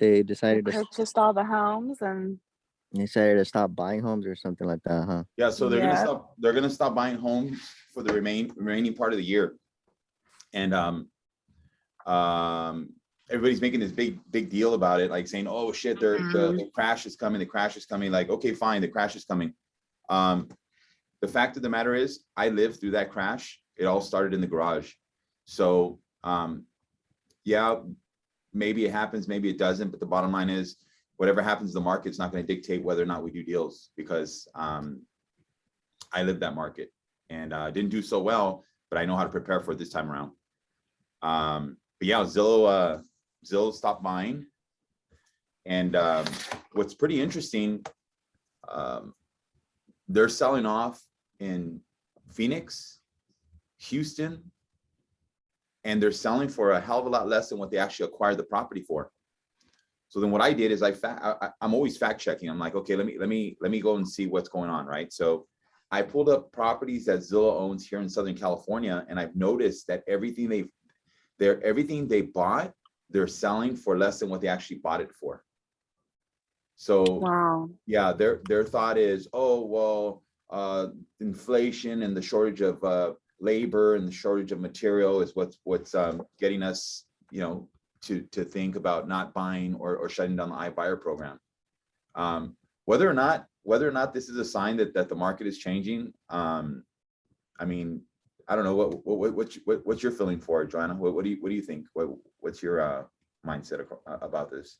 they They purchased all the homes and decided to stop buying homes or something like that, huh? Yeah, so they're Yeah. gonna stop buying homes for the remaining part of the year. And everybody's making this big deal about it, like saying, oh shit, the crash is coming, the crash is coming. Like, okay, fine, the crash is coming. The fact of the matter is, I lived through that crash. It all started in the garage. So yeah, maybe it happens, maybe it doesn't, but the bottom line is, whatever happens to the market's not going to dictate whether or not we do deals, because I lived that market and didn't do so well, but I know how to prepare for it this time around. But yeah, Zillow stopped buying. And what's pretty interesting, they're selling off in Phoenix, Houston, and they're selling for a hell of a lot less than what they actually acquired the property for. So then what I did is I'm always fact checking. I'm like, okay, let me go and see what's going on, right? So I pulled up properties that Zillow owns here in Southern California, and I've noticed that everything they bought, they're selling for less than what they actually bought it for. So wow. Yeah, their thought is, oh well, inflation and the shortage of labor and the shortage of material is what's getting us, to think about not buying or shutting down the iBuyer program. Whether or not this is a sign that the market is changing, I mean, I don't know what's your feeling for it, Joanna? What do you think? What's your mindset about this?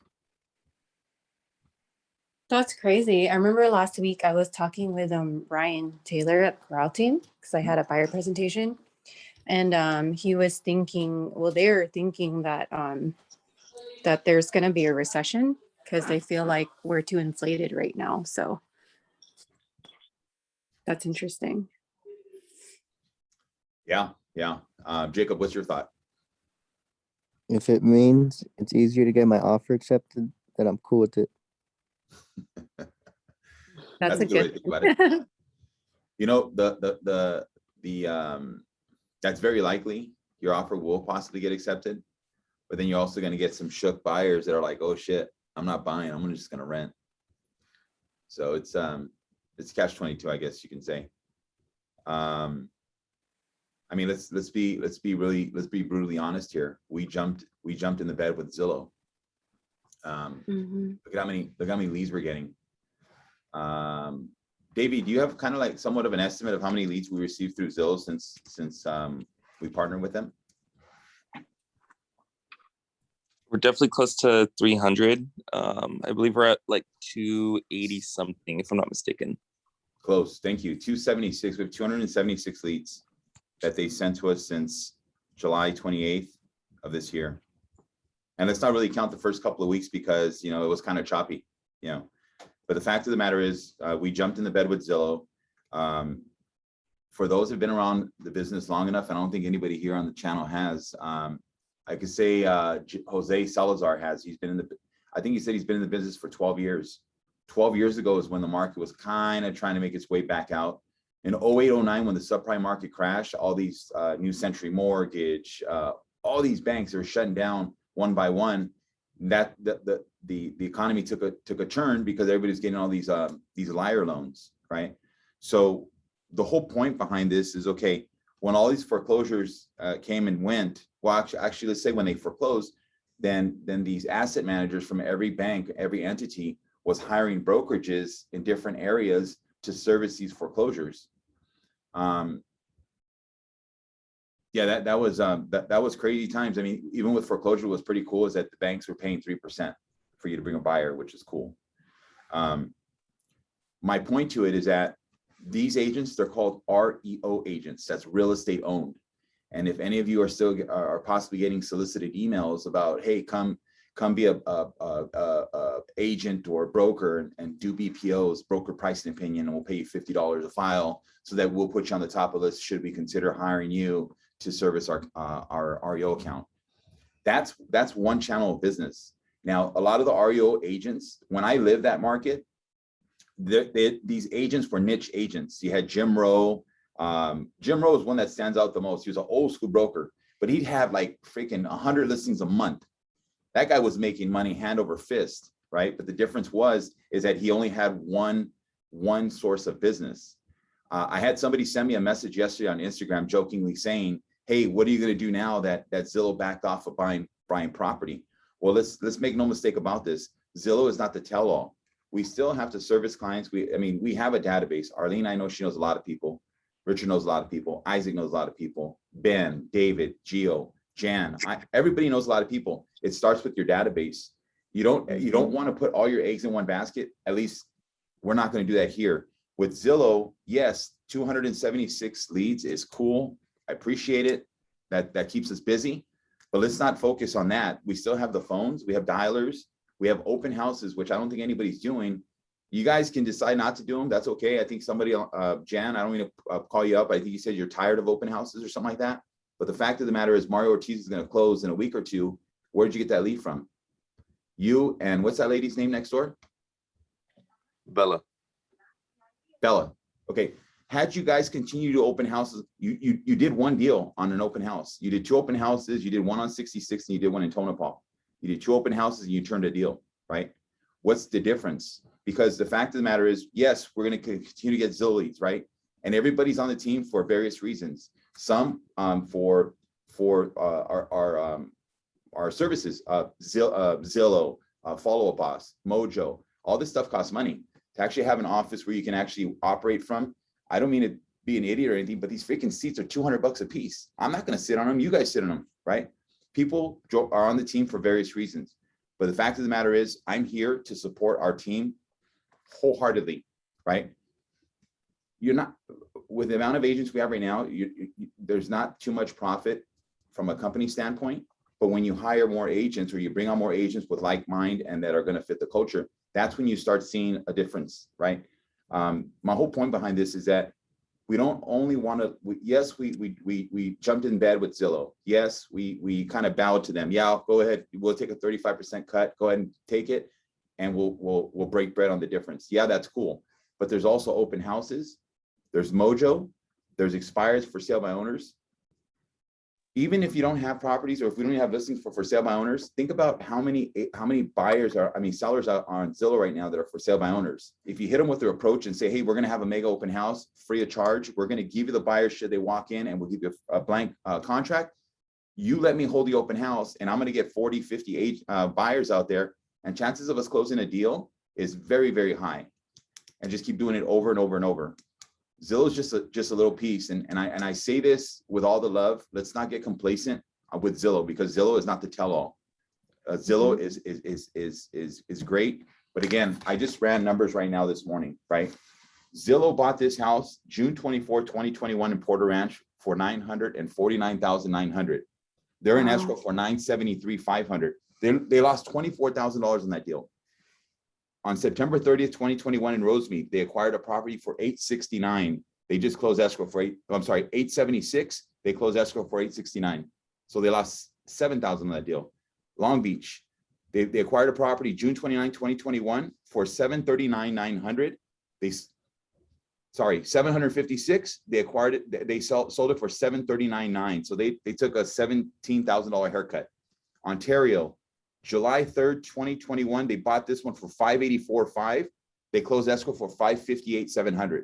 That's crazy. I remember last week I was talking with Ryan Taylor at Corral Team, because I had a buyer presentation, and he was thinking, well, they're thinking that that there's going to be a recession because they feel like we're too inflated right now. So that's interesting. Yeah. Jacob, what's your thought? If it means it's easier to get my offer accepted, then I'm cool with it. That's a good about it. That's very likely your offer will possibly get accepted, but then you're also going to get some shook buyers that are like, oh shit, I'm not buying, I'm just going to rent. So it's catch-22, I guess you can say. I mean, let's be brutally honest here. We jumped in the bed with Zillow. Look at how many leads we're getting. Davey, do you have kind of like somewhat of an estimate of how many leads we received through Zillow since we partnered with them? We're definitely close to 300. I believe we're at like 280 something, if I'm not mistaken. Close. Thank you. 276. We have 276 leads that they sent to us since July 28th of this year. And let's not really count the first couple of weeks because, it was kind of choppy, But the fact of the matter is, we jumped in the bed with Zillow. For those who've been around the business long enough, and I don't think anybody here on the channel has, I could say Jose Salazar has. I think he said he's been in the business for 12 years. 12 years ago is when the market was kind of trying to make its way back out. In 08, 09, when the subprime market crashed, all these New Century Mortgage, all these banks are shutting down one by one. That the economy took a turn because everybody's getting all these liar loans, right? So the whole point behind this is, okay, when all these foreclosures came and went, well, actually, let's say when they foreclosed, then these asset managers from every bank, every entity was hiring brokerages in different areas to service these foreclosures. Yeah, that was crazy times. I mean, even with foreclosure, was pretty cool is that the banks were paying 3% for you to bring a buyer, which is cool. My point to it is that these agents, they're called REO agents. That's real estate owned. And if any of you are possibly getting solicited emails about, hey, come be a agent or a broker and do BPOs, broker pricing opinion, and we'll pay you $50 a file so that we'll put you on the top of the list should we consider hiring you to service our REO account. That's one channel of business. Now, a lot of the REO agents, when I lived that market, these agents were niche agents. You had Jim Rowe. Jim Rowe is one that stands out the most. He was an old school broker, but he'd have like freaking 100 listings a month. That guy was making money hand over fist, right? But the difference is that he only had one source of business. I had somebody send me a message yesterday on Instagram jokingly saying, hey, what are you going to do now that Zillow backed off of buying property? Well, let's make no mistake about this. Zillow is not the tell-all. We still have to service clients. We have a database. Arlene, I know she knows a lot of people. Richard knows a lot of people. Isaac knows a lot of people. Ben, David, Gio, Jan, everybody knows a lot of people. It starts with your database. You don't want to put all your eggs in one basket. At least we're not going to do that here. With Zillow, yes, 276 leads is cool. I appreciate it. That keeps us busy. But let's not focus on that. We still have the phones. We have dialers. We have open houses, which I don't think anybody's doing. You guys can decide not to do them. That's okay. I think somebody, Jan, I don't mean to call you up. I think you said you're tired of open houses or something like that. But the fact of the matter is Mario Ortiz is going to close in a week or two. Where did you get that lead from? You and what's that lady's name next door? Bella. Okay. Had you guys continue to open houses, you did one deal on an open house. You did two open houses. You did one on 66 and you did one in Tonopah. You did two open houses and you turned a deal, right? What's the difference? Because the fact of the matter is, yes, we're going to continue to get Zillow leads, right? And everybody's on the team for various reasons. Some for our services, Zillow, Follow Up Boss, Mojo, all this stuff costs money. To actually have an office where you can actually operate from, I don't mean to be an idiot or anything, but these freaking seats are $200 a piece. I'm not going to sit on them. You guys sit on them, right? People are on the team for various reasons. But the fact of the matter is, I'm here to support our team wholeheartedly, right? You're not, with the amount of agents we have right now, there's not too much profit from a company standpoint. But when you hire more agents or you bring on more agents with like mind and that are going to fit the culture, that's when you start seeing a difference, right? My whole point behind this is that we don't only want to, yes, we jumped in bed with Zillow. Yes, we kind of bowed to them. Yeah, go ahead. We'll take a 35% cut. Go ahead and take it. And we'll break bread on the difference. Yeah, that's cool. But there's also open houses. There's Mojo. There's expires for sale by owners. Even if you don't have properties or if we don't have listings for sale by owners, think about how many sellers are on Zillow right now that are for sale by owners. If you hit them with their approach and say, hey, we're going to have a mega open house free of charge. We're going to give you the buyers should they walk in and we'll give you a blank contract. You let me hold the open house and I'm going to get 40, 50 buyers out there. And chances of us closing a deal is very, very high. And just keep doing it over and over and over. Zillow is just a little piece. And I say this with all the love. Let's not get complacent with Zillow because Zillow is not the tell-all. Zillow is great. But again, I just ran numbers right now this morning, right? Zillow bought this house June 24, 2021 in Porter Ranch for $949,900. They're in escrow for $973,500. They lost $24,000 in that deal. On September 30th, 2021 in Rosemead, they acquired a property for $869,000. They just closed escrow for $876,000. They closed escrow for $869,000. So they lost $7,000 on that deal. Long Beach, they acquired a property June 29, 2021 for $739,900. $756,000. They acquired it. They sold it for $739,900. So they took a $17,000 haircut. Ontario, July 3rd, 2021, they bought this one for $584,500. They closed escrow for $558,700.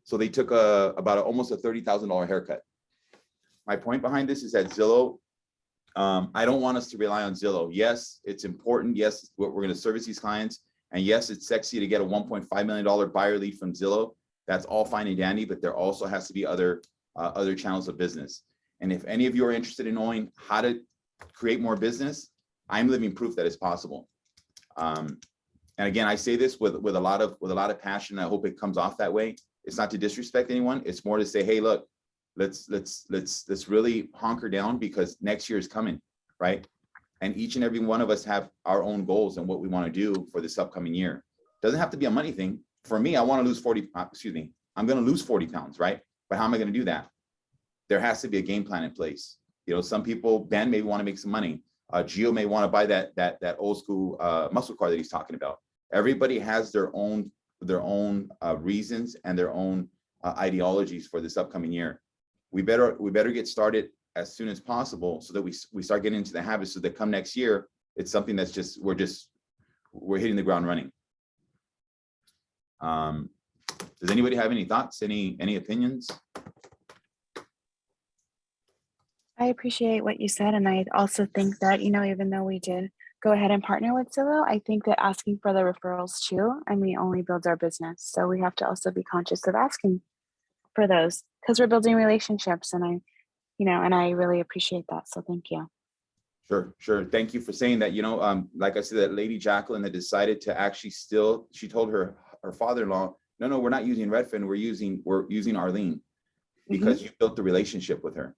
So they took almost a $30,000 haircut. My point behind this is that Zillow, I don't want us to rely on Zillow. Yes, it's important. Yes, we're going to service these clients. And yes, it's sexy to get a $1.5 million buyer lead from Zillow. That's all fine and dandy, but there also has to be other channels of business. And if any of you are interested in knowing how to create more business, I'm living proof that it's possible. And again, I say this with a lot of passion. I hope it comes off that way. It's not to disrespect anyone. It's more to say, hey, look, let's really hunker down because next year is coming, right? And each and every one of us have our own goals and what we want to do for this upcoming year. Doesn't have to be a money thing. For me, I want to lose 40. I'm going to lose 40 pounds, right? But how am I going to do that? There has to be a game plan in place. You know, some people, Ben may want to make some money. Gio may want to buy that old school muscle car that he's talking about. Everybody has their own reasons and their own ideologies for this upcoming year. We better get started as soon as possible so that we start getting into the habit so that come next year, it's something that's we're hitting the ground running. Does anybody have any thoughts, any opinions? I appreciate what you said, and I also think that, even though we did go ahead and partner with Zillow, I think that asking for the referrals too, only builds our business. So we have to also be conscious of asking for those because we're building relationships, and I really appreciate that. So thank you. Sure. Thank you for saying that. Like I said, that lady Jacqueline that decided to actually she told her father-in-law, no, we're not using Redfin, we're using Arlene, because you built the relationship with her.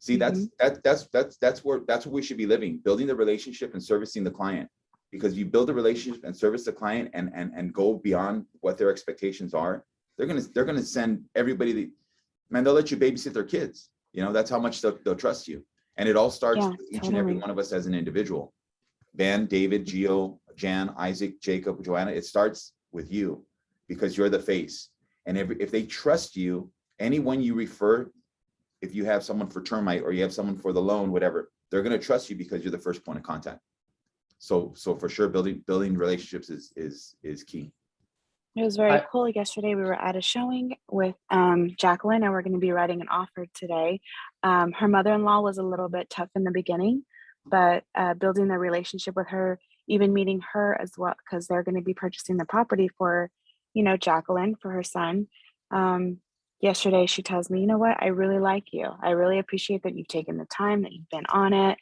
See, that's what we should be living, building the relationship and servicing the client. Because you build a relationship and service the client and go beyond what their expectations are, they're gonna send everybody they'll let you babysit their kids. That's how much they'll trust you. And it all starts with each and every one of us as an individual. Ben, David, Gio, Jan, Isaac, Jacob, Joanna, it starts with you because you're the face. And if they trust you, anyone you refer, if you have someone for termite or you have someone for the loan, whatever, they're going to trust you because you're the first point of contact. So for sure, building relationships is key. It was very cool. Yesterday we were at a showing with Jacqueline, and we're going to be writing an offer today. Her mother-in-law was a little bit tough in the beginning, but building the relationship with her, even meeting her as well, because they're going to be purchasing the property for, Jacqueline, for her son. Yesterday she tells me, you know what, I really like you. I really appreciate that you've taken the time, that you've been on it.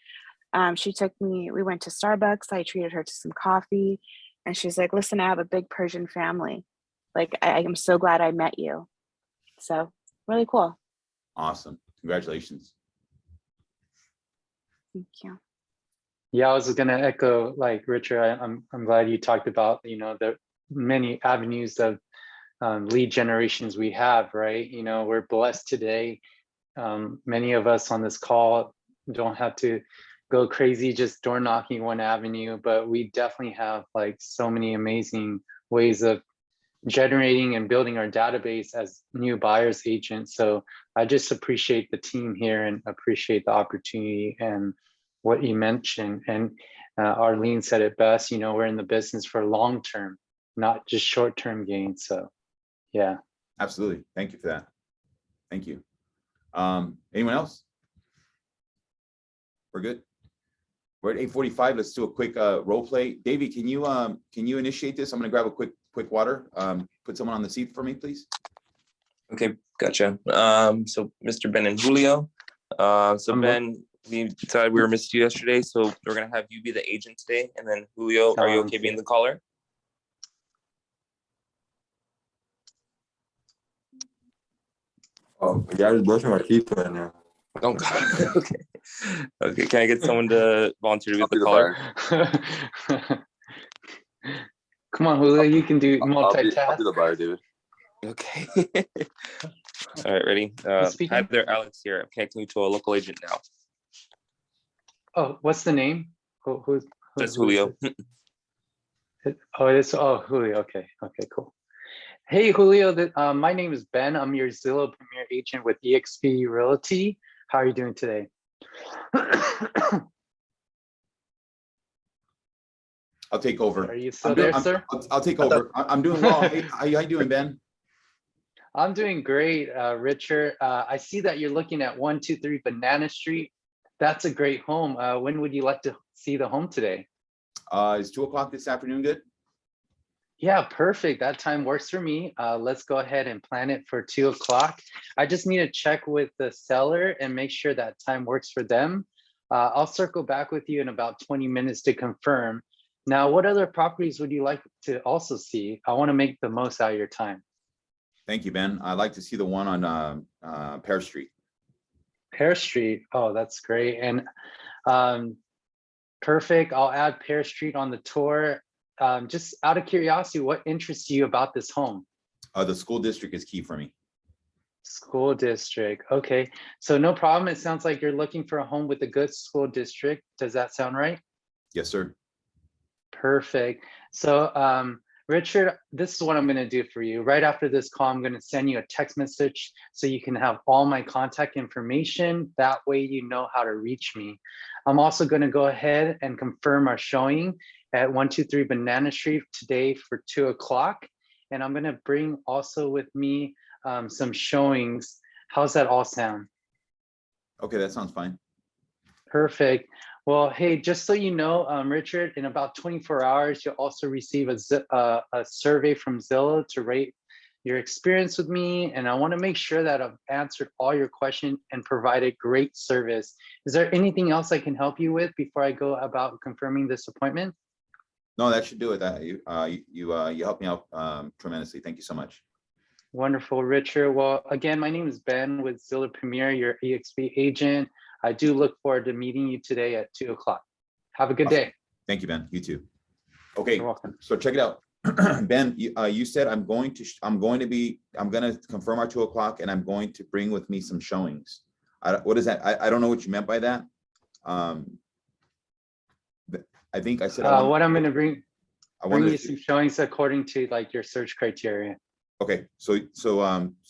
We went to Starbucks. I treated her to some coffee. And she's like, listen, I have a big Persian family. Like, I am so glad I met you. So really cool. Awesome. Congratulations. Thank you. Yeah, I was going to echo, like, Richard, I'm glad you talked about, the many avenues of lead generations we have, right? We're blessed today. Many of us on this call don't have to go crazy just door knocking one avenue, but we definitely have like so many amazing ways of generating and building our database as new buyers agents. So I just appreciate the team here and appreciate the opportunity and what you mentioned. And Arlene said it best, we're in the business for long-term, not just short-term gains. So yeah. Absolutely. Thank you for that. Thank you. Anyone else? We're good. We're at 8:45. Let's do a quick role play. Davey, can you initiate this? I'm going to grab a quick water. Put someone on the seat for me, please. Okay, gotcha. So Mr. Ben and Julio. Ben, we decided we were missed you yesterday, so we're gonna have you be the agent today, and then Julio, are you okay being the caller? Oh, yeah, I was brushing my teeth right now. Oh God. Okay. Okay. Can I get someone to volunteer to be the caller? Come on, Julio, you can do multitask. I'll be the buyer, David. Okay. All right, ready? Hi there, Alex here. I'm connecting you to a local agent now. Oh, what's the name? Who's That's Julio. Julio. Okay, cool. Hey, Julio, my name is Ben. I'm your Zillow Premier Agent with eXp Realty. How are you doing today? I'll take over. Are you still there, sir? I'll take over. I'm doing well. Hey, how you doing, Ben? I'm doing great, Richard. I see that you're looking at 123 Banana Street. That's a great home. When would you like to see the home today? Is 2 o'clock this afternoon good? Yeah, perfect. That time works for me. Let's go ahead and plan it for 2 o'clock. I just need to check with the seller and make sure that time works for them. I'll circle back with you in about 20 minutes to confirm. Now, what other properties would you like to also see? I want to make the most out of your time. Thank you, Ben. I'd like to see the one on Pear Street. Pear Street. Oh, that's great. And perfect. I'll add Pear Street on the tour. Just out of curiosity, what interests you about this home? The school district is key for me. School district. Okay. So no problem. It sounds like you're looking for a home with a good school district. Does that sound right? Yes, sir. Perfect. So Richard, this is what I'm going to do for you. Right after this call, I'm going to send you a text message so you can have all my contact information. That way you know how to reach me. I'm also going to go ahead and confirm our showing at 123 Banana Street today for 2 o'clock. And I'm going to bring also with me some showings. How's that all sound? Okay, that sounds fine. Perfect. Well, hey, just so you know, Richard, in about 24 hours, you'll also receive a survey from Zillow to rate your experience with me. And I want to make sure that I've answered all your questions and provided great service. Is there anything else I can help you with before I go about confirming this appointment? No, that should do it. That you helped me out tremendously. Thank you so much. Wonderful, Richard. Well, again, my name is Ben with Zillow Premier, your EXP agent. I do look forward to meeting you today at 2 o'clock. Have a good day. Thank you, Ben. You too. Okay, You're welcome. so check it out. Ben, you said I'm going to confirm our 2 o'clock, and I'm going to bring with me some showings. What is that? I don't know what you meant by that. I think I said What I'm going to bring you to some showings according to like your search criteria. Okay, so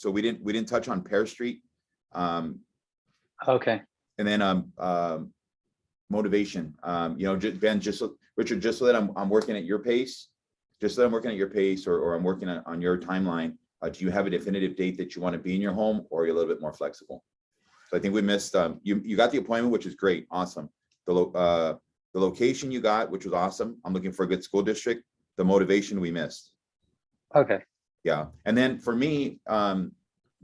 we didn't touch on Pear Street. Okay. And then motivation. Ben, Richard, just so that I'm working at your pace, or I'm working on your timeline. Do you have a definitive date that you want to be in your home, or are you a little bit more flexible? So I think we missed. You got the appointment, which is great, awesome. The location you got, which was awesome. I'm looking for a good school district. The motivation we missed. Okay. Yeah, and then for me,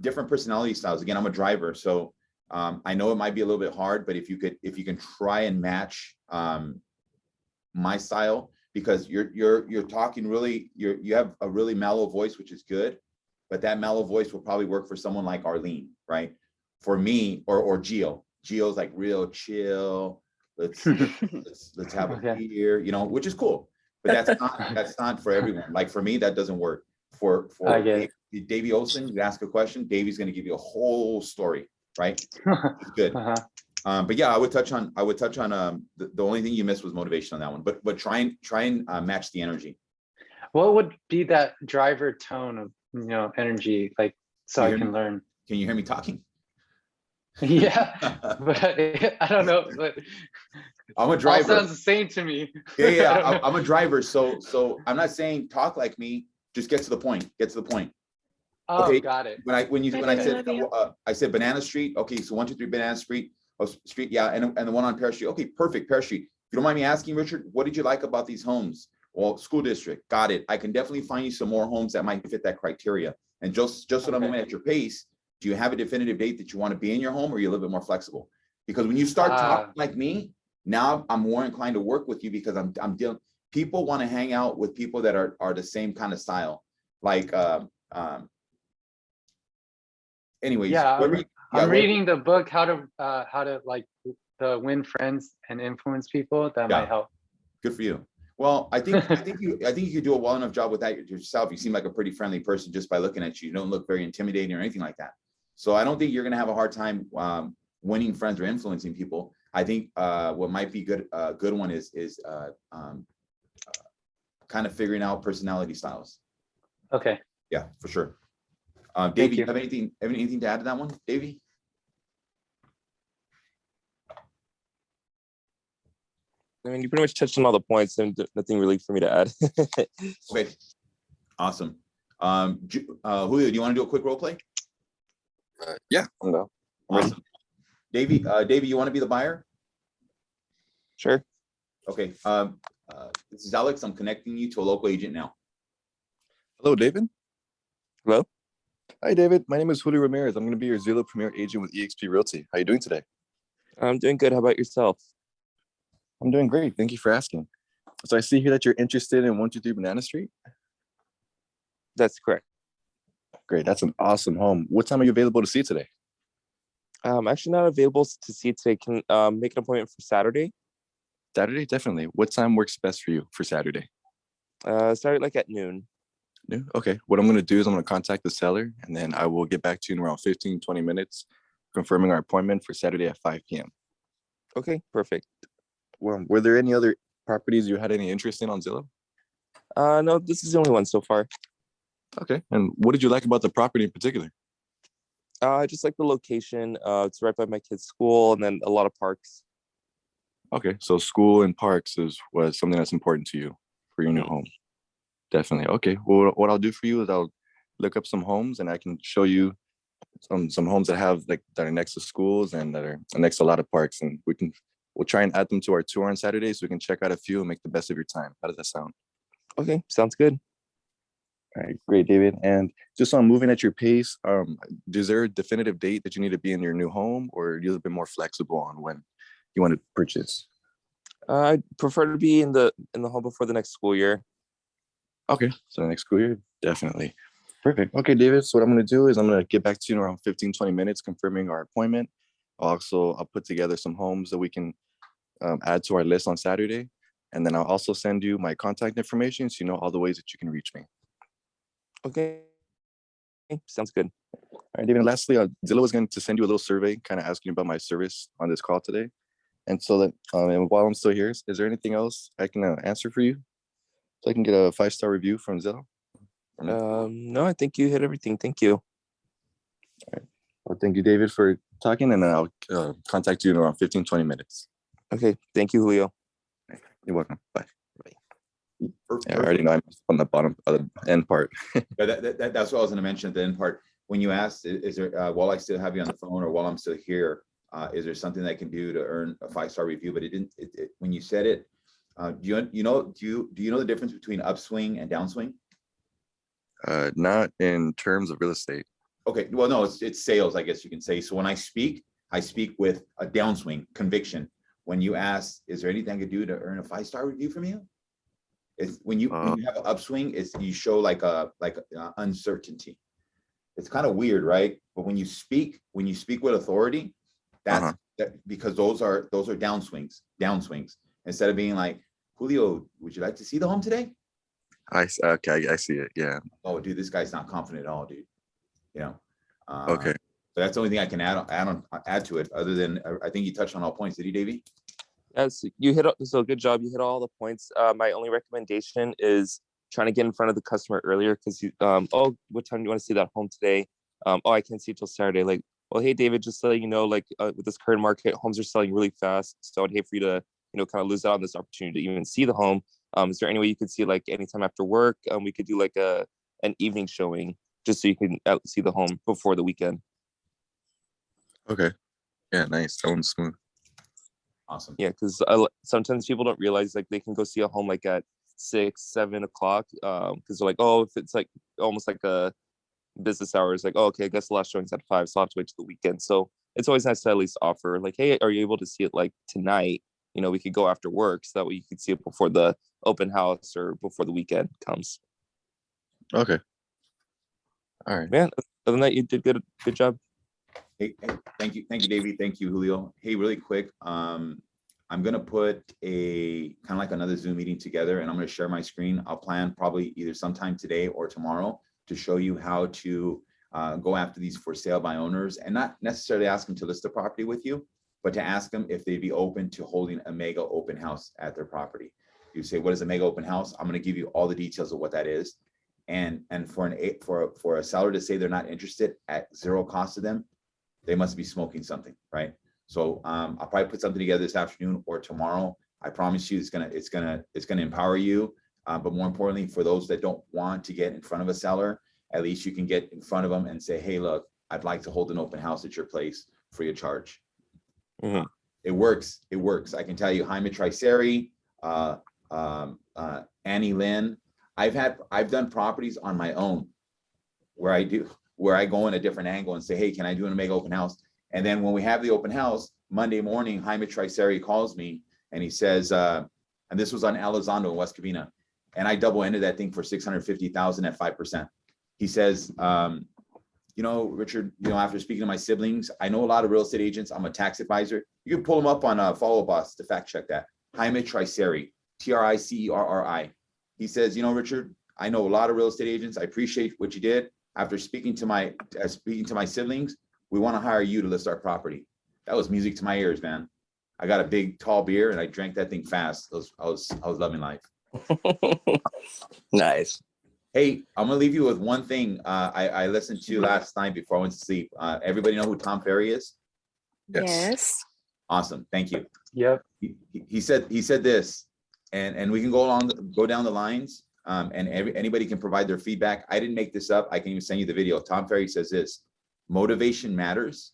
different personality styles. Again, I'm a driver, so I know it might be a little bit hard, but if you can try and match my style, because you're talking really, you have a really mellow voice, which is good, but that mellow voice will probably work for someone like Arlene, right? For me, or Gio's like real chill. Let's have a beer, which is cool, but that's not for everyone. Like for me, that doesn't work. For Davey Olson, you ask a question, Davey's going to give you a whole story, right? It's good. But yeah, I would touch on the only thing you missed was motivation on that one, but try and match the energy. What would be that driver tone of energy, like, so I can learn? Can you hear me talking? Yeah, but I don't know, but I'm a driver. All sounds the same to me. Yeah, I'm a driver, so I'm not saying talk like me. Just get to the point. Oh, okay, got it. I said Banana Street. Okay, so 123 Banana Street. Yeah, and the one on Pear Street. Okay, perfect. Pear Street. If you don't mind me asking, Richard, what did you like about these homes? Well, school district. Got it. I can definitely find you some more homes that might fit that criteria. And just so that I'm moving at your pace, do you have a definitive date that you want to be in your home, or are you a little bit more flexible? Because when you start talking like me, now I'm more inclined to work with you, because I'm dealing. People want to hang out with people that are the same kind of style. Like, anyways. Yeah, I'm reading the book, how to like win friends and influence people. That might help. Good for you. Well, I think you could do a well enough job with that yourself. You seem like a pretty friendly person just by looking at you. You don't look very intimidating or anything like that. So I don't think you're going to have a hard time winning friends or influencing people. I think what might be a good one is kind of figuring out personality styles. Okay. Yeah, for sure. Davey, you have anything to add to that one, Davey? I mean, you pretty much touched on all the points, and nothing really for me to add. Okay, awesome. Julio, do you want to do a quick role play? Yeah, I'm down. Awesome. Davey, you want to be the buyer? Sure. Okay. This is Alex. I'm connecting you to a local agent now. Hello, David. Hello. Hi, David. My name is Julio Ramirez. I'm going to be your Zillow Premier agent with eXp Realty. How are you doing today? I'm doing good. How about yourself? I'm doing great. Thank you for asking. So I see here that you're interested in 123 Banana Street. That's correct. Great. That's an awesome home. What time are you available to see today? I'm actually not available to see today. Can make an appointment for Saturday? Saturday, definitely. What time works best for you for Saturday? Start like at noon. Noon? Okay. What I'm going to do is I'm going to contact the seller, and then I will get back to you in around 15-20 minutes, confirming our appointment for Saturday at 5 p.m. Okay, perfect. Well, were there any other properties you had any interest in on Zillow? No, this is the only one so far. Okay. And what did you like about the property in particular? I just like the location. It's right by my kid's school, and then a lot of parks. Okay, so school and parks was something that's important to you for your new Mhm. home. Definitely. Okay. Well, what I'll do for you is I'll look up some homes and I can show you some homes that have like that are next to schools and that are next to a lot of parks, and we'll try and add them to our tour on Saturday so we can check out a few and make the best of your time. How does that sound? Okay, sounds good. All right, great, David. And just on moving at your pace, is there a definitive date that you need to be in your new home, or are you a little bit more flexible on when you want to purchase? I prefer to be in the home before the next school year. Okay, so the next school year, definitely. Perfect. Okay, David. So what I'm going to do is I'm going to get back to you in around 15, 20 minutes, confirming our appointment. I'll put together some homes that we can add to our list on Saturday. And then I'll also send you my contact information so you know all the ways that you can reach me. Okay, sounds good. All right, David. Lastly, Zillow is going to send you a little survey, kind of asking about my service on this call today. And so that and while I'm still here, is there anything else I can answer for you so I can get a 5-star review from Zillow? No, I think you hit everything. Thank you. All right. Well, thank you, David, for talking, and I'll contact you in around 15, 20 minutes. Okay, thank you, Julio. You're welcome. Bye. Per- Yeah, I already know I'm on the bottom of the end part. But that's what I was gonna mention at the end part. When you asked, is there, while I still have you on the phone or while I'm still here, is there something I can do to earn a 5-star review? But it didn't, when you said it, do you know the difference between upswing and downswing? Not in terms of real estate. Okay, well, no, it's sales, I guess you can say. So when I speak with a downswing conviction. When you ask, is there anything I could do to earn a 5-star review from you? It's when you have an upswing, it's you show like uncertainty. It's kind of weird, right? But when you speak with authority, that's that, because those are downswings. Instead of being like, Julio, would you like to see the home today? Okay, I see it. Yeah. Oh, dude, this guy's not confident at all, dude. You know. Okay. So that's the only thing I can add to it. Other than I think you touched on all points. Did he, Davey? Yes, you hit. So good job. You hit all the points. My only recommendation is trying to get in front of the customer earlier, because you. Oh, what time do you want to see that home today? Oh, I can't see it till Saturday. Like, well, hey, David, just so you know, like with this current market, homes are selling really fast. So I'd hate for you to, kind of lose out on this opportunity to even see the home. Is there any way you could see like anytime after work? We could do like an evening showing just so you can see the home before the weekend. Okay. Yeah, nice. That one's smooth. Awesome. Yeah, because sometimes people don't realize like they can go see a home like at 6-7 o'clock, because they're like, oh, if it's like almost like a business hours, like, oh, okay, I guess the last showing's at 5, so I'll have to wait till the weekend. So it's always nice to at least offer like, hey, are you able to see it like tonight? We could go after work, so that way you could see it before the open house or before the weekend comes. Okay. All right. Man, other than that, you did good job. Hey, thank you, Davey. Thank you, Julio. Hey, really quick, I'm gonna put a kind of like another Zoom meeting together, and I'm gonna share my screen. I'll plan probably either sometime today or tomorrow to show you how to go after these for sale by owners, and not necessarily ask them to list the property with you, but to ask them if they'd be open to holding a mega open house at their property. You say, what is a mega open house? I'm gonna give you all the details of what that is. And for a seller to say they're not interested at zero cost to them, they must be smoking something, right? So I'll probably put something together this afternoon or tomorrow. I promise you, it's gonna empower you. But more importantly, for those that don't want to get in front of a seller, at least you can get in front of them and say, hey, look, I'd like to hold an open house at your place free of charge. Mhm. It works. I can tell you, Jaime Triceri, Annie Lynn. I've done properties on my own where I go in a different angle and say, hey, can I do a mega open house? And then when we have the open house, Monday morning, Jaime Triceri calls me and he says, and this was on Elizondo in West Covina, and I double ended that thing for $650,000 at 5%. He says, Richard, after speaking to my siblings, I know a lot of real estate agents. I'm a tax advisor. You can pull them up on Follow Boss to fact check that. Jaime Triceri, Tricerri. He says, Richard, I know a lot of real estate agents. I appreciate what you did. After speaking to my siblings, we want to hire you to list our property. That was music to my ears, man. I got a big, tall beer and I drank that thing fast. I was loving life. Nice. Hey, I'm gonna leave you with one thing. I listened to last night before I went to sleep. Everybody know who Tom Ferry is? Yes. Awesome. Thank you. Yep. He said this, and we can go down the lines, and anybody can provide their feedback. I didn't make this up. I can even send you the video. Tom Ferry says this: motivation matters.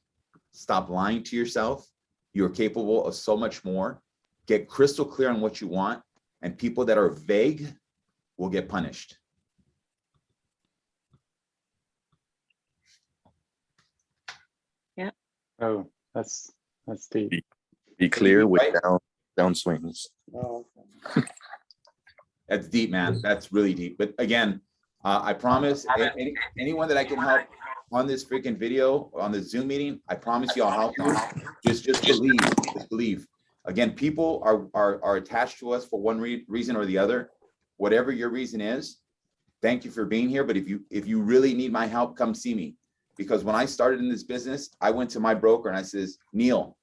Stop lying to yourself. You are capable of so much more. Get crystal clear on what you want, and people that are vague will get punished. Oh, that's deep. Be clear with Right? downswings. That's deep, man. That's really deep. But again, I promise anyone that I can help on this freaking video, on the Zoom meeting, I promise you I'll help them. Just believe, just believe. Again, people are attached to us for one reason or the other. Whatever your reason is, thank you for being here. But if you really need my help, come see me. Because when I started in this business, I went to my broker and I says, Neil,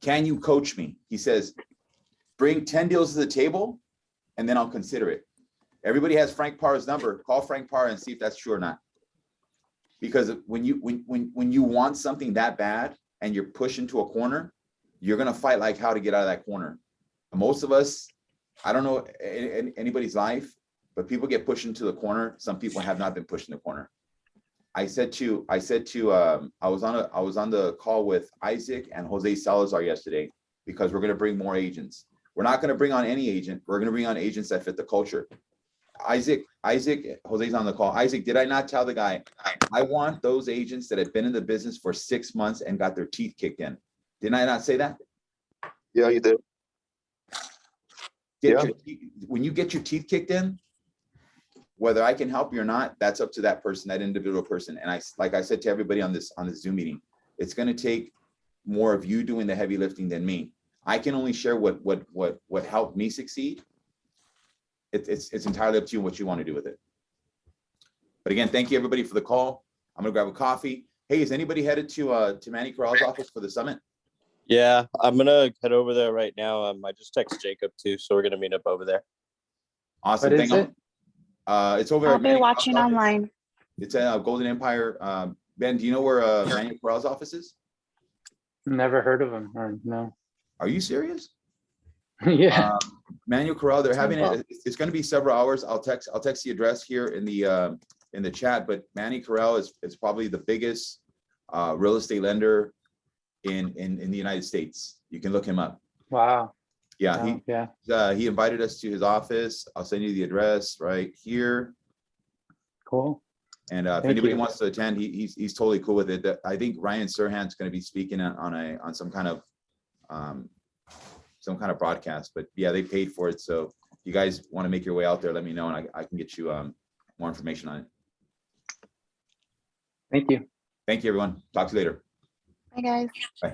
can you coach me? He says, bring 10 deals to the table and then I'll consider it. Everybody has Frank Parra's number. Call Frank Parra and see if that's true or not. Because when you want something that bad and you're pushed into a corner, you're gonna fight like how to get out of that corner. Most of us, I don't know anybody's life, but people get pushed into the corner. Some people have not been pushed in the corner. I was on the call with Isaac and Jose Salazar yesterday because we're going to bring more agents. We're not going to bring on any agent. We're going to bring on agents that fit the culture. Isaac, Jose's on the call. Isaac, did I not tell the guy, I want those agents that have been in the business for 6 months and got their teeth kicked in? Didn't I not say that? Yeah, you did. When you get your teeth kicked in, whether I can help you or not, that's up to that person, that individual person. And like I said to everybody on this Zoom meeting, it's going to take more of you doing the heavy lifting than me. I can only share what helped me succeed. It's entirely up to you what you want to do with it. But again, thank you everybody for the call. I'm gonna grab a coffee. Hey, is anybody headed to Manny Corral's office for the summit? Yeah, I'm gonna head over there right now. I just text Jacob too, so we're gonna meet up over there. Awesome. What is it? It's over I'll at be Manny watching Corral's office. online. It's at Golden Empire. Ben, do you know where Manny Corral's office is? Never heard of them, or no. Are you serious? Yeah. Manuel Corral, they're having Simple. it's going to be several hours. I'll text the address here in the chat, but Manny Corral is probably the biggest real estate lender in the United States. You can look him up. Wow. Yeah, Yeah. he invited us to his office. I'll send you the address right here. Cool. And if Thank anybody you. wants to attend, he's totally cool with it. I think Ryan Serhan's going to be speaking on some kind of broadcast. But yeah, they paid for it. So if you guys want to make your way out there, let me know and I can get you more information on it. Thank you. Thank you, everyone. Talk to you later. Bye, guys. Bye.